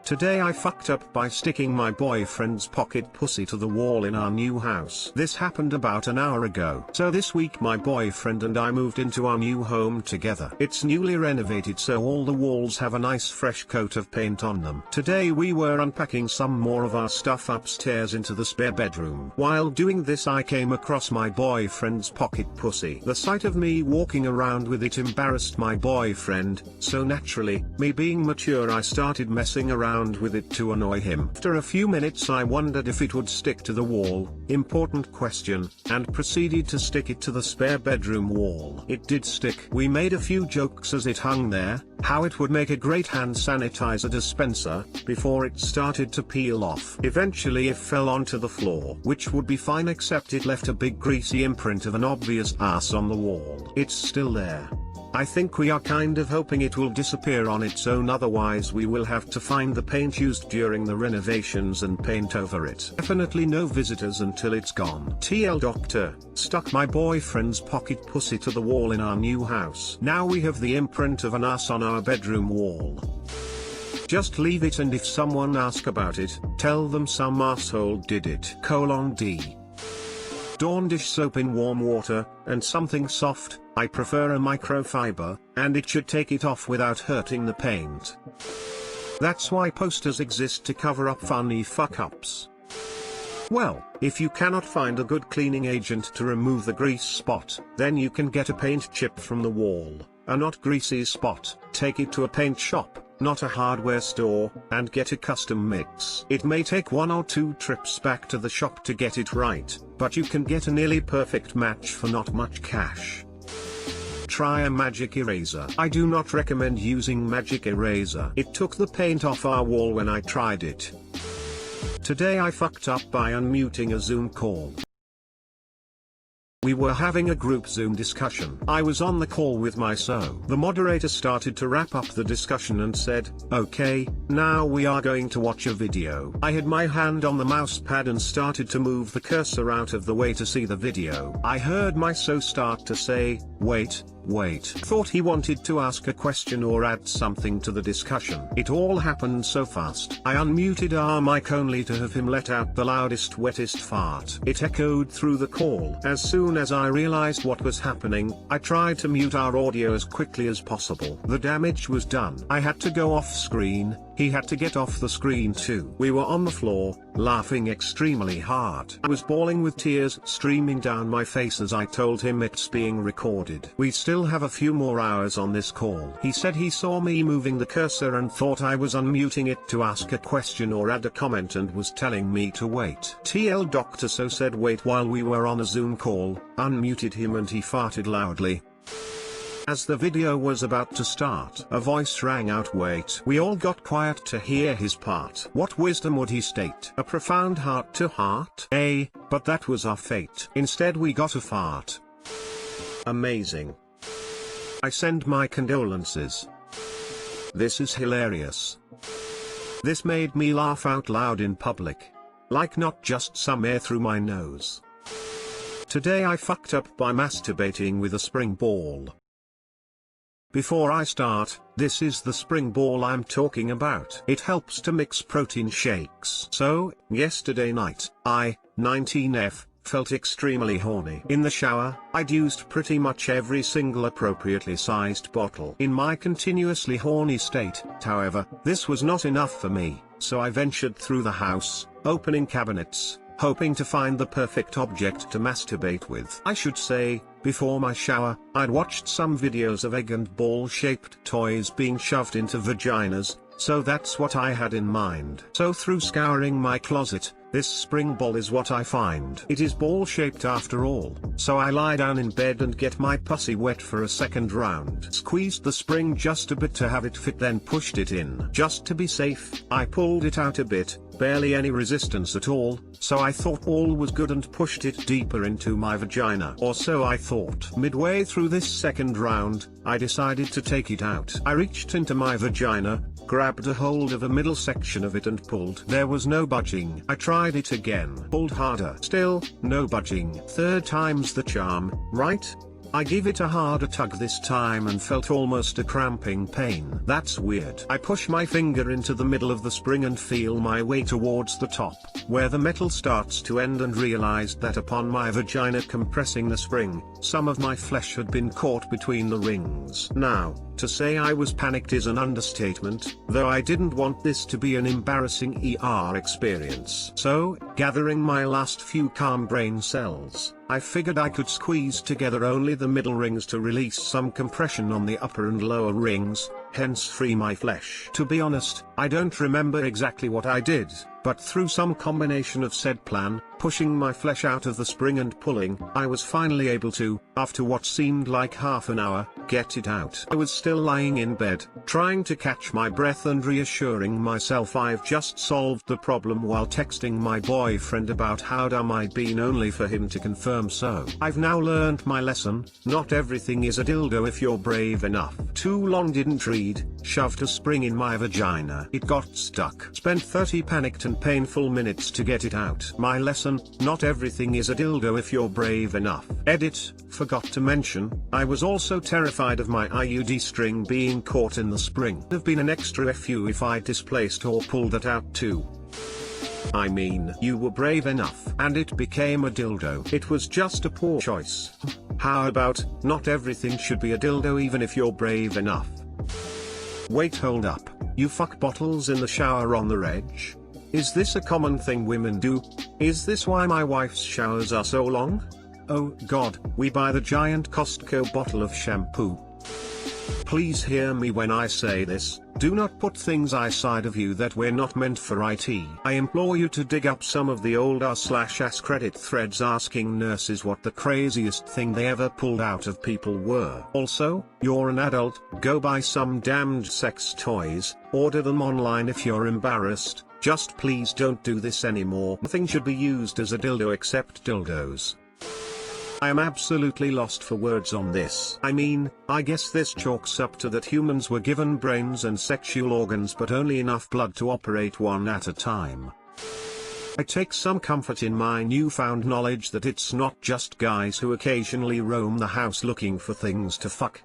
Today I fucked up by sticking my boyfriend's pocket pussy to the wall in our new house. This happened about an hour ago. So this week my boyfriend and I moved into our new home together. It's newly renovated, so all the walls have a nice fresh coat of paint on them. Today we were unpacking some more of our stuff upstairs into the spare bedroom. While doing this I came across my boyfriend's pocket pussy. The sight of me walking around with it embarrassed my boyfriend, so naturally, me being mature, I started messing around with it to annoy him. After a few minutes I wondered if it would stick to the wall, important question, and proceeded to stick it to the spare bedroom wall. It did stick. We made a few jokes as it hung there, how it would make a great hand sanitizer dispenser, before it started to peel off. Eventually it fell onto the floor, which would be fine except it left a big greasy imprint of an obvious ass on the wall. It's still there. I think we are kind of hoping it will disappear on its own, otherwise we will have to find the paint used during the renovations and paint over it. Definitely no visitors until it's gone. TL Doctor, stuck my boyfriend's pocket pussy to the wall in our new house. Now we have the imprint of an ass on our bedroom wall. Just leave it, and if someone asks about it, tell them some asshole did it. D. Dawn dish soap in warm water, and something soft. I prefer a microfiber, and it should take it off without hurting the paint. That's why posters exist, to cover up funny fuck-ups. Well, if you cannot find a good cleaning agent to remove the grease spot, then you can get a paint chip from the wall, a not greasy spot. Take it to a paint shop, not a hardware store, and get a custom mix. It may take 1 or 2 trips back to the shop to get it right, but you can get a nearly perfect match for not much cash. Try a magic eraser. I do not recommend using magic eraser. It took the paint off our wall when I tried it. Today I fucked up by unmuting a Zoom call. We were having a group Zoom discussion. I was on the call with my so. The moderator started to wrap up the discussion and said, "Okay, now we are going to watch a video." I had my hand on the mouse pad and started to move the cursor out of the way to see the video. I heard my so start to say, wait. Thought he wanted to ask a question or add something to the discussion. It all happened so fast. I unmuted our mic only to have him let out the loudest, wettest fart. It echoed through the call. As soon as I realized what was happening, I tried to mute our audio as quickly as possible. The damage was done. I had to go off screen. He had to get off the screen too. We were on the floor, laughing extremely hard. I was bawling with tears streaming down my face as I told him it's being recorded. We still have a few more hours on this call. He said he saw me moving the cursor and thought I was unmuting it to ask a question or add a comment and was telling me to wait. TL Doctor so said wait while we were on a Zoom call, unmuted him and he farted loudly. As the video was about to start, a voice rang out, "Wait." We all got quiet to hear his part. What wisdom would he state? A profound heart-to-heart? But that was our fate. Instead we got a fart. Amazing. I send my condolences. This is hilarious. This made me laugh out loud in public. Like not just some air through my nose. Today I fucked up by masturbating with a spring ball. Before I start, this is the spring ball I'm talking about. It helps to mix protein shakes. So, yesterday night, I, 19F, felt extremely horny. In the shower, I'd used pretty much every single appropriately sized bottle. In my continuously horny state, however, this was not enough for me, so I ventured through the house, opening cabinets, hoping to find the perfect object to masturbate with. I should say, before my shower, I'd watched some videos of egg and ball-shaped toys being shoved into vaginas, so that's what I had in mind. So through scouring my closet, this spring ball is what I find. It is ball-shaped after all, so I lie down in bed and get my pussy wet for a second round. Squeezed the spring just a bit to have it fit, then pushed it in. Just to be safe, I pulled it out a bit, barely any resistance at all, so I thought all was good and pushed it deeper into my vagina. Or so I thought. Midway through this second round, I decided to take it out. I reached into my vagina, grabbed a hold of a middle section of it and pulled. There was no budging. I tried it again. Pulled harder. Still, no budging. Third time's the charm, right? I give it a harder tug this time and felt almost a cramping pain. That's weird. I push my finger into the middle of the spring and feel my way towards the top, where the metal starts to end, and realized that upon my vagina compressing the spring, some of my flesh had been caught between the rings. Now, to say I was panicked is an understatement, though I didn't want this to be an embarrassing ER experience. So, gathering my last few calm brain cells, I figured I could squeeze together only the middle rings to release some compression on the upper and lower rings, hence free my flesh. To be honest, I don't remember exactly what I did, but through some combination of said plan, pushing my flesh out of the spring and pulling, I was finally able to, after what seemed like half an hour, get it out. I was still lying in bed, trying to catch my breath and reassuring myself I've just solved the problem while texting my boyfriend about how dumb I'd been, only for him to confirm so. I've now learned my lesson, not everything is a dildo if you're brave enough. Too long didn't read, shoved a spring in my vagina. It got stuck. Spent 30 panicked and painful minutes to get it out. My lesson, not everything is a dildo if you're brave enough. Edit, forgot to mention, I was also terrified of my IUD string being caught in the spring. Would have been an extra FU if I displaced or pulled that out too. I mean, you were brave enough and it became a dildo. It was just a poor choice. How about, not everything should be a dildo even if you're brave enough. Wait, hold up, you fuck bottles in the shower on the reg? Is this a common thing women do? Is this why my wife's showers are so long? Oh god, we buy the giant Costco bottle of shampoo. Please hear me when I say this, do not put things outside of you that were not meant for IT. I implore you to dig up some of the old r/Askreddit threads asking nurses what the craziest thing they ever pulled out of people were. Also, you're an adult, go buy some damned sex toys, order them online if you're embarrassed, just please don't do this anymore. Nothing should be used as a dildo except dildos. I am absolutely lost for words on this. I mean, I guess this chalks up to that humans were given brains and sexual organs but only enough blood to operate one at a time. I take some comfort in my newfound knowledge that it's not just guys who occasionally roam the house looking for things to fuck.